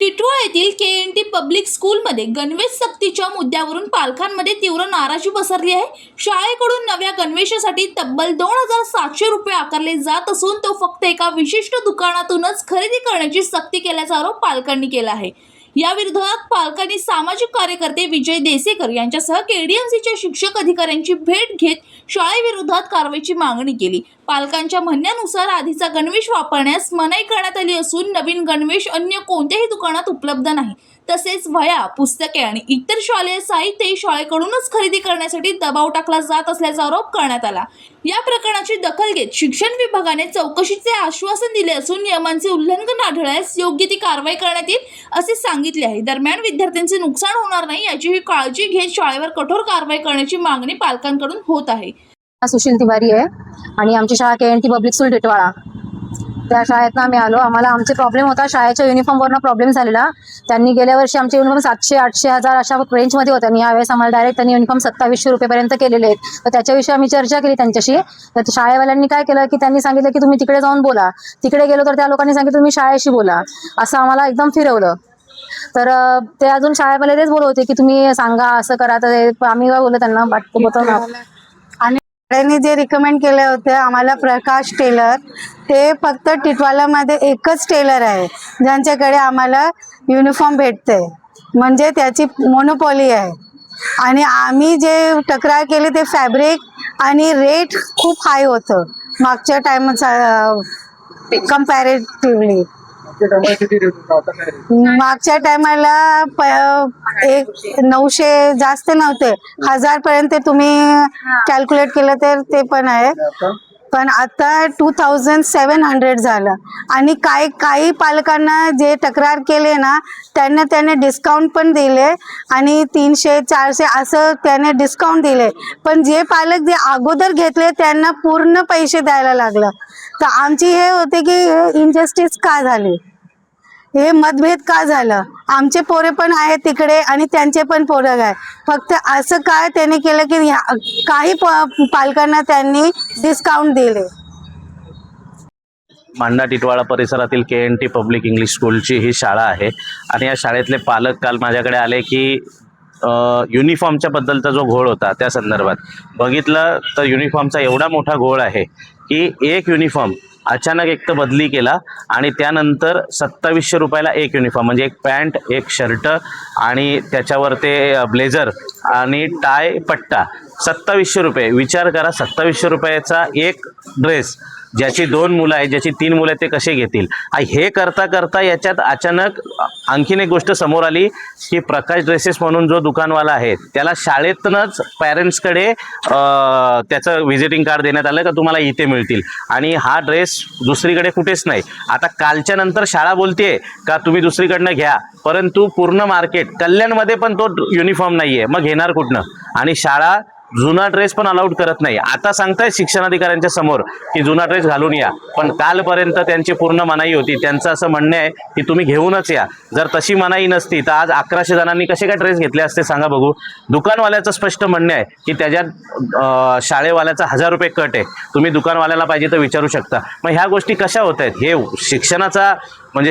टिटवाळा येथील KNT public स्कूलमध्ये गणवेश सक्तीच्या मुद्द्यावरून पालकांमध्ये तीव्र नाराजी पसरली आहे। शाळेकडून नव्या गणवेशासाठी तब्बल 2700 रुपये आकारले जात असून तो फक्त एका विशिष्ट दुकानातूनच खरेदी करण्याची सक्ती केल्याचा आरोप पालकांनी केला आहे। या विरोधात पालकांनी सामाजिक कार्यकर्ते विजय देसेकर यांच्यासह KDMCच्या शिक्षक अधिकाऱ्यांची भेट घेत शाळेविरोधात कारवाईची मागणी केली। पालकांच्या म्हणण्यानुसार आधीचा गणवेश वापरण्यास मनाई करण्यात आली असून नवीन गणवेश अन्य कोणत्याही दुकानात उपलब्ध नाही। तसेच वह्या, पुस्तके आणि इतर शालेय साहित्य शाळेकडूनच खरेदी करण्यासाठी दबाव टाकला जात असल्याचा आरोप करण्यात आला। या प्रकरणाची दखल घेत शिक्षण विभागाने चौकशीचे आश्वासन दिले असून नियमांचे उल्लंघन आढळल्यास योग्य ती कारवाई करण्यात येईल असे सांगितले आहे। दरम्यान विद्यार्थ्यांचे नुकसान होणार नाही याचीही काळजी घेत शाळेवर कठोर कारवाई करण्याची मागणी पालकांकडून होत आहे। सुशील तिवारी आहे आणि आमची शाळा KNT पब्लिक स्कूल टिटवाळा, त्या शाळेतनं आम्ही आलो। आम्हाला आमचे प्रॉब्लेम होता, शाळेच्या युनिफॉर्मवरनं प्रॉब्लेम झालेला। त्यांनी गेल्या वर्षी आमचे युनिफॉर्म 700, 800, 1000 अशा रेंजमध्ये होते आणि यावेळेस आम्हाला डायरेक्ट त्यांनी युनिफॉर्म 2700 रुपयेपर्यंत केलेले आहेत। तर त्याच्याविषयी आम्ही चर्चा केली त्यांच्याशी। तर शाळेवाल्यांनी काय केलं की त्यांनी सांगितलं की तुम्ही तिकडे जाऊन बोला। तिकडे गेलो तर त्या लोकांनी सांगितलं तुम्ही शाळेशी बोला, असं आम्हाला एकदम फिरवलं। तर ते अजून शाळेवाले तेच बोलत होते की तुम्ही सांगा, असं करा। तर आम्ही काय बोललो त्यांना आणि शाळेने जे रिकमेंड केले होते आम्हाला प्रकाश टेलर, ते फक्त टिटवाळामध्ये एकच टेलर आहे ज्यांच्याकडे आम्हाला युनिफॉर्म भेटते, म्हणजे त्याची मोनोपॉली आहे। आणि आम्ही जे तक्रार केली ते फॅब्रिक आणि रेट खूप हाय होतं मागच्या कंपॅरेटिव्हली। मागच्या टायमाला 900 जास्त नव्हते, 1000 पर्यंत तुम्ही कॅल्क्युलेट केलं तर ते पण आहे, पण आता 2700 झालं। आणि काही पालकांना जे तक्रार केले ना त्यांना डिस्काउंट पण दिले आणि 300, 400 असं त्याने डिस्काउंट दिले, पण जे पालक जे अगोदर घेतले त्यांना पूर्ण पैसे द्यायला लागलं। तर आमची हे होते की हे इनजस्टिस का झाली, हे मतभेद का झालं। आमचे पोरे पण आहेत तिकडे आणि त्यांचे पण पोरं आहे, फक्त असं काय त्याने केलं की काही पालकांना त्यांनी डिस्काउंट दिले। मांडा टिटवाळा परिसरातील KNT पब्लिक इंग्लिश स्कूलची ही शाळा आहे आणि या शाळेतले पालक काल माझ्याकडे आले की युनिफॉर्मच्या बद्दलचा जो घोळ होता त्या संदर्भात बघितलं तर युनिफॉर्मचा एवढा मोठा घोळ आहे की एक युनिफॉर्म अचानक एक तर बदली केला आणि त्यानंतर 2700 रुपयाला एक युनिफॉर्म, म्हणजे एक पॅन्ट, एक शर्ट आणि त्याच्यावर ते ब्लेझर आणि टाय पट्टा 2700 रुपये। विचार करा, 2700 रुपयाचा एक ड्रेस, ज्याची 2 मुलं आहेत, ज्याची 3 मुलं आहेत, ते कसे घेतील। हे करता करता याच्यात अचानक आणखीन एक गोष्ट समोर आली की प्रकाश ड्रेसेस म्हणून जो दुकानवाला आहे त्याला शाळेतनंच पॅरेंट्सकडे त्याचं व्हिजिटिंग कार्ड देण्यात आलं का तुम्हाला इथे मिळतील, आणि हा ड्रेस दुसरीकडे कुठेच नाही। आता कालच्या नंतर शाळा बोलते का तुम्ही दुसरीकडनं घ्या, परंतु पूर्ण मार्केट कल्याणमध्ये पण तो युनिफॉर्म नाही आहे, मग घेणार कुठनं। आणि शाळा जुना ड्रेस पण अलाउड करत नाही। आता सांगतायत शिक्षणाधिकाऱ्यांच्या समोर की जुना ड्रेस घालून या, पण कालपर्यंत त्यांची पूर्ण मनाई होती। त्यांचं असं म्हणणं आहे की तुम्ही घेऊनच या। जर तशी मनाई नसती तर आज 1100 जणांनी कसे काय ड्रेस घेतले असते सांगा बघू। दुकानवाल्याचं स्पष्ट म्हणणं आहे की त्याच्यात शाळेवाल्याचा 1000 रुपये कट आहे, तुम्ही दुकानवाल्याला पाहिजे तर विचारू शकता। मग ह्या गोष्टी कशा होत आहेत, हे शिक्षणाचा म्हणजे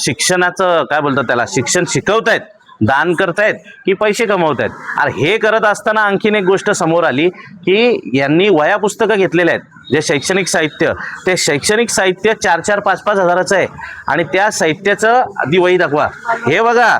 शिक्षणाचं काय बोलतात त्याला, शिक्षण शिकवतायत, दान करतायत की पैसे कमवतायत। अरे हे करत असताना आणखीन एक गोष्ट समोर आली की यांनी वह्या पुस्तकं घेतलेले आहेत, जे शैक्षणिक साहित्य, ते शैक्षणिक साहित्य 4-4, 5-5 हजाराचं आहे आणि त्या साहित्याचं आधी वही दाखवा। हे बघा,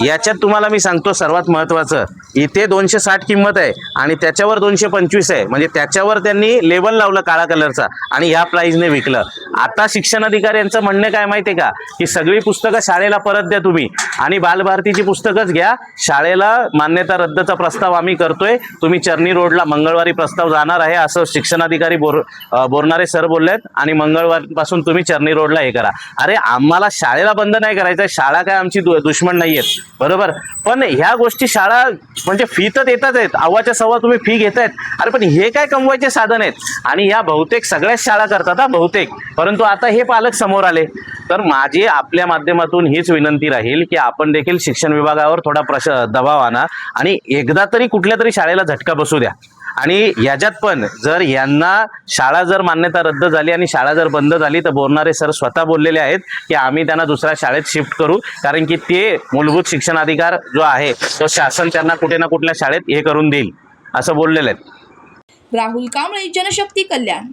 याच्यात तुम्हाला मी सांगतो सर्वात महत्त्वाचं, इथे 260 किंमत आहे आणि त्याच्यावर 225 आहे, म्हणजे त्याच्यावर त्यांनी लेबल लावलं काळा कलरचा आणि ह्या प्राईजने विकलं। आता शिक्षणाधिकाऱ्यांचं म्हणणं काय माहिती आहे का की सगळी पुस्तकं शाळेला परत द्या तुम्ही आणि बालभारतीची पुस्तकच घ्या, शाळेला मान्यता रद्दचा प्रस्ताव आम्ही करतोय, तुम्ही चर्नी रोडला मंगळवारी प्रस्ताव जाणार आहे असं शिक्षणाधिकारी बोरणारे सर बोललेत, आणि मंगळवारपासून तुम्ही चर्नी रोडला हे करा। अरे आम्हाला शाळेला बंद नाही करायचं, शाळा काय आमची दुश्मन नाही आहेत, बरोबर, पण ह्या गोष्टी शाळा म्हणजे फी तर देतात आहेत, अव्वाच्या सव्वा तुम्ही फी घेतायत, अरे पण हे काय कमवायचे साधन आहेत, आणि ह्या बहुतेक सगळ्याच शाळा करतात बहुतेक, परंतु आता हे पालक समोर आले। तर माझी आपल्या माध्यमातून हीच विनंती राहील की आपण देखील शिक्षण विभागावर थोडा दबाव आणा आणि एकदा तरी कुठल्या तरी शाळेला झटका बसू द्या। आणि ह्याच्यात पण जर यांना शाळा जर मान्यता रद्द झाली आणि शाळा जर बंद झाली तर बोरणारे सर स्वतः बोललेले आहेत की आम्ही त्यांना दुसऱ्या शाळेत शिफ्ट करू, कारण की ते मूलभूत शिक्षण अधिकार जो आहे तो शासन त्यांना कुठे ना कुठल्या शाळेत हे करून देईल असं बोललेले आहेत. राहुल कांबळे, जनशक्ती कल्याण.